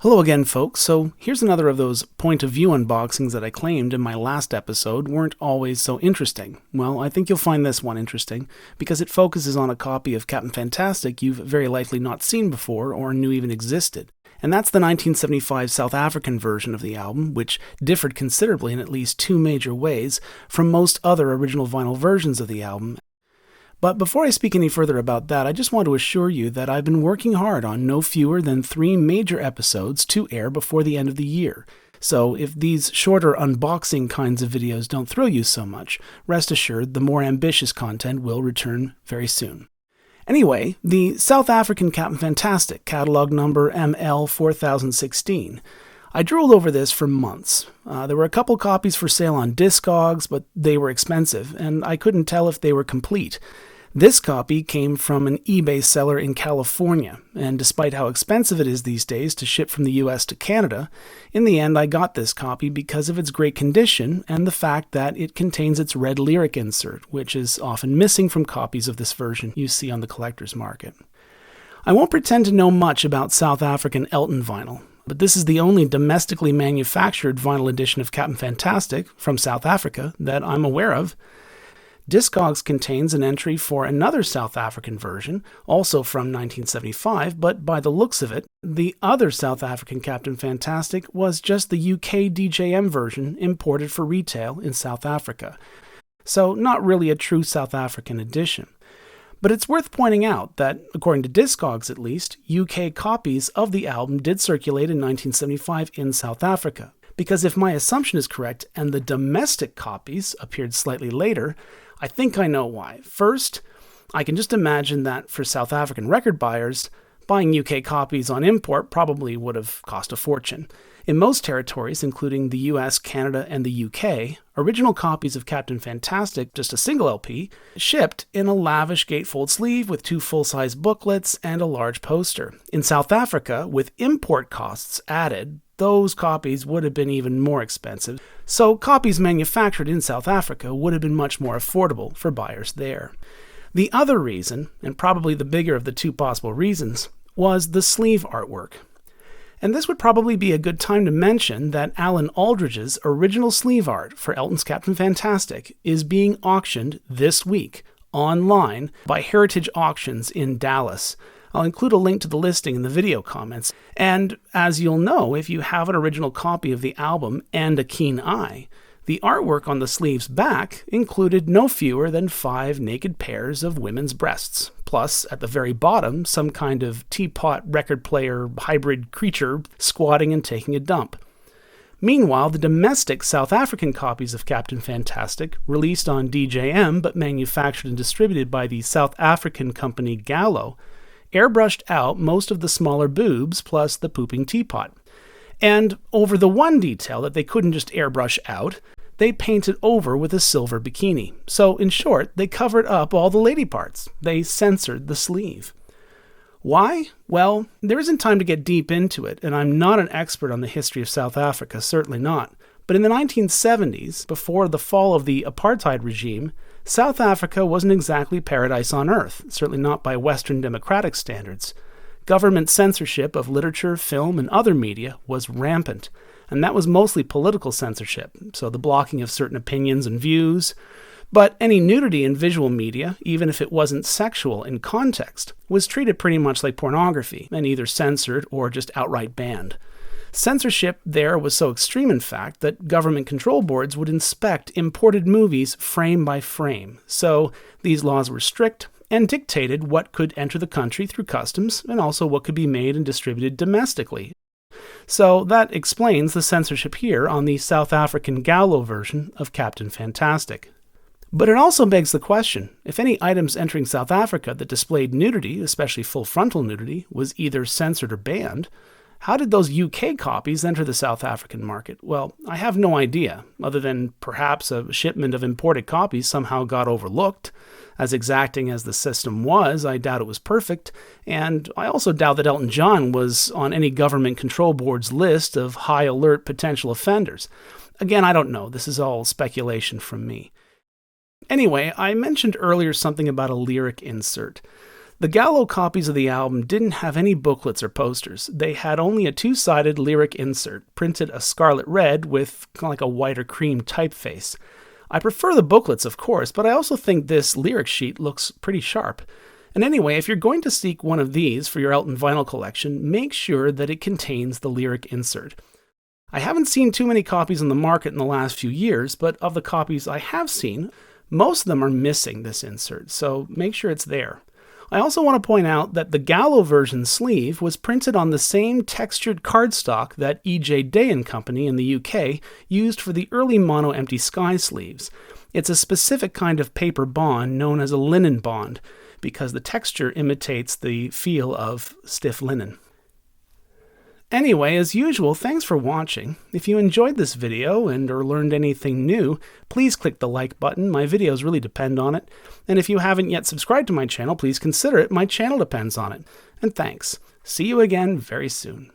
Hello again, folks. So here's another of those point of view unboxings that I claimed in my last episode weren't always so interesting. Well, I think you'll find this one interesting because it focuses on a copy of Captain Fantastic you've very likely not seen before or knew even existed. And that's the 1975 South African version of the album, which differed considerably in at least two major ways from most other original vinyl versions of the album. But before I speak any further about that, I just want to assure you that I've been working hard on no fewer than 3 major episodes to air before the end of the year. So if these shorter unboxing kinds of videos don't thrill you so much, rest assured the more ambitious content will return very soon. Anyway, the South African Captain Fantastic, catalog number ML4016. I drooled over this for months. There were a couple copies for sale on Discogs, but they were expensive, and I couldn't tell if they were complete. This copy came from an eBay seller in California, and despite how expensive it is these days to ship from the US to Canada, in the end I got this copy because of its great condition and the fact that it contains its red lyric insert, which is often missing from copies of this version you see on the collector's market. I won't pretend to know much about South African Elton vinyl, but this is the only domestically manufactured vinyl edition of Captain Fantastic from South Africa that I'm aware of. Discogs contains an entry for another South African version, also from 1975, but by the looks of it, the other South African Captain Fantastic was just the UK DJM version imported for retail in South Africa. So not really a true South African edition. But it's worth pointing out that, according to Discogs at least, UK copies of the album did circulate in 1975 in South Africa. Because if my assumption is correct and the domestic copies appeared slightly later, I think I know why. First, I can just imagine that for South African record buyers, buying UK copies on import probably would have cost a fortune. In most territories, including the US, Canada, and the UK, original copies of Captain Fantastic, just a single LP, shipped in a lavish gatefold sleeve with 2 full-size booklets and a large poster. In South Africa, with import costs added, those copies would have been even more expensive, so copies manufactured in South Africa would have been much more affordable for buyers there. The other reason, and probably the bigger of the two possible reasons, was the sleeve artwork. And this would probably be a good time to mention that Alan Aldridge's original sleeve art for Elton's Captain Fantastic is being auctioned this week online by Heritage Auctions in Dallas. I'll include a link to the listing in the video comments. And as you'll know, if you have an original copy of the album and a keen eye, the artwork on the sleeve's back included no fewer than 5 naked pairs of women's breasts, plus, at the very bottom, some kind of teapot record player hybrid creature squatting and taking a dump. Meanwhile, the domestic South African copies of Captain Fantastic, released on DJM but manufactured and distributed by the South African company Gallo, airbrushed out most of the smaller boobs plus the pooping teapot. And over the one detail that they couldn't just airbrush out, they painted over with a silver bikini. So, in short, they covered up all the lady parts. They censored the sleeve. Why? Well, there isn't time to get deep into it, and I'm not an expert on the history of South Africa, certainly not. But in the 1970s, before the fall of the apartheid regime, South Africa wasn't exactly paradise on earth, certainly not by Western democratic standards. Government censorship of literature, film, and other media was rampant, and that was mostly political censorship, so the blocking of certain opinions and views. But any nudity in visual media, even if it wasn't sexual in context, was treated pretty much like pornography and either censored or just outright banned. Censorship there was so extreme, in fact, that government control boards would inspect imported movies frame by frame. So these laws were strict and dictated what could enter the country through customs and also what could be made and distributed domestically. So that explains the censorship here on the South African Gallo version of Captain Fantastic. But it also begs the question, if any items entering South Africa that displayed nudity, especially full frontal nudity, was either censored or banned, how did those UK copies enter the South African market? Well, I have no idea, other than perhaps a shipment of imported copies somehow got overlooked. As exacting as the system was, I doubt it was perfect, and I also doubt that Elton John was on any government control board's list of high alert potential offenders. Again, I don't know. This is all speculation from me. Anyway, I mentioned earlier something about a lyric insert. The Gallo copies of the album didn't have any booklets or posters. They had only a two-sided lyric insert, printed a scarlet red with kind of like a white or cream typeface. I prefer the booklets, of course, but I also think this lyric sheet looks pretty sharp. And anyway, if you're going to seek one of these for your Elton vinyl collection, make sure that it contains the lyric insert. I haven't seen too many copies on the market in the last few years, but of the copies I have seen, most of them are missing this insert, so make sure it's there. I also want to point out that the Gallo version sleeve was printed on the same textured cardstock that E.J. Day & Company in the UK used for the early mono empty sky sleeves. It's a specific kind of paper bond known as a linen bond, because the texture imitates the feel of stiff linen. Anyway, as usual, thanks for watching. If you enjoyed this video or learned anything new, please click the like button. My videos really depend on it. And if you haven't yet subscribed to my channel, please consider it. My channel depends on it. And thanks. See you again very soon.